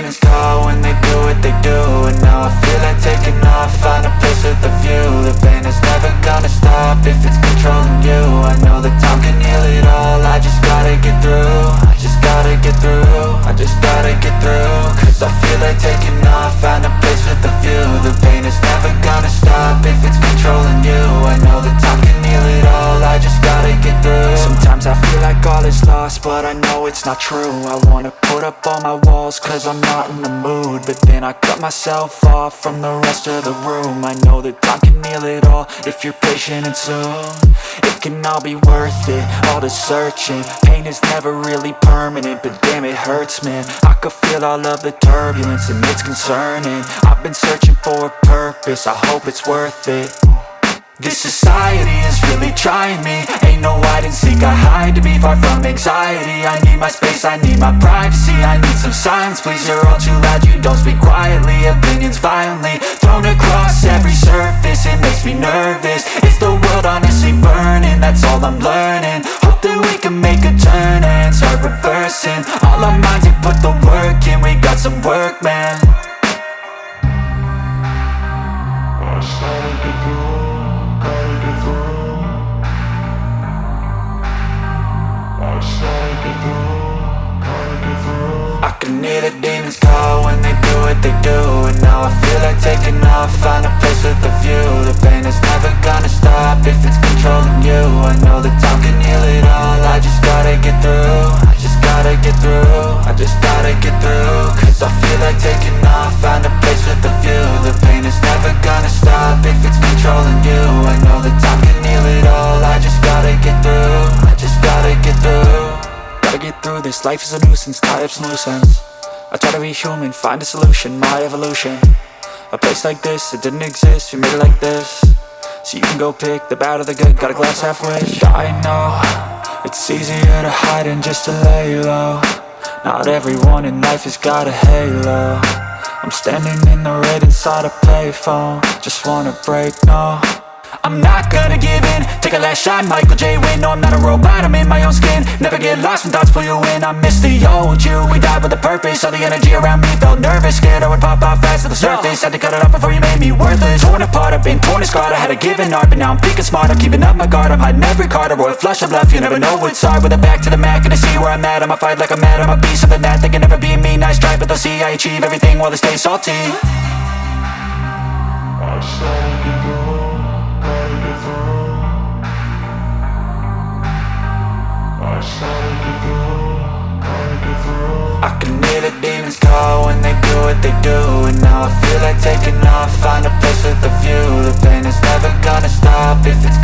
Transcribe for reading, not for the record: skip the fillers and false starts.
demons call when they do what they do. And now I feel like taking off, find a place with a view. The pain is never gonna stop if it's controlling you. I know that time can heal it all, I just gotta get through. I just gotta get through, I just gotta get through. Cause I feel like taking off, find a place with a view. The pain is never gonna stop if it's controlling you. I know that time can heal it all, I just gotta get through. Sometimes I feel like all is lost, but I know it's not true. I wanna put up all my walls cause I'm not in the mood, but then I cut myself off from the rest of the room. I know that time can heal it all if you're patient and soon. It can all be worth it, all the searching. Pain is never really permanent, but damn it hurts, man. I could feel all of the turbulence and it's concerning. I've been searching for a purpose, I hope it's worth it. This society is really trying me. Ain't no hide and seek, I hide to be far from anxiety. I need my space, I need my privacy. I need some silence, please, you're all too loud. You don't speak quietly, opinions violently thrown across every surface. It makes me nervous, it's the world honestly burning. That's all I'm learning, hope that we can make a turn and start reversing. All our minds, we put the work in, we got some work, man. I started to go. I can hear the demons call when they do what they do. And now I feel like taking off, find a place with a view. The pain is never gonna stop if it's controlling you. I know that time can heal it all, I just gotta get through. I just gotta get through, I just gotta get through. Cause I feel like taking off, find a place with a view. The pain is never gonna stop if it's controlling you. I know that time can heal it all, I just gotta get through. I just gotta get through. Gotta get through this, life is a nuisance, tie up some loose ends. I try to be human, find a solution, my evolution. A place like this, it didn't exist, we made it like this. So you can go pick the bad or the good, got a glass halfway. I know, it's easier to hide than just to lay low. Not everyone in life has got a halo. I'm standing in the red inside a payphone, just wanna break, no. I'm not gonna give in, take a last shot, Michael J. Win. No, I'm not a robot, I'm in my own skin. Never get lost when thoughts pull you in. I miss the old you, we died with a purpose. All the energy around me felt nervous, scared I would pop off fast to the surface. Had to cut it off before you made me worthless. Torn apart, I've been torn and scarred. I had a given art, but now I'm thinking smart. I'm keeping up my guard, I'm hiding every card. A royal flush of love, you never know what's hard. With a back to the mat, gonna see where I'm at. I'ma fight like I'm mad, I'ma be something that they can never be me. Nice try, but they'll see I achieve everything while they stay salty. I started to go, gotta get through. I started to go, gotta get through. I can hear the demons call when they do what they do. And now I feel like taking off, find a place with a view. The pain is never gonna stop if it's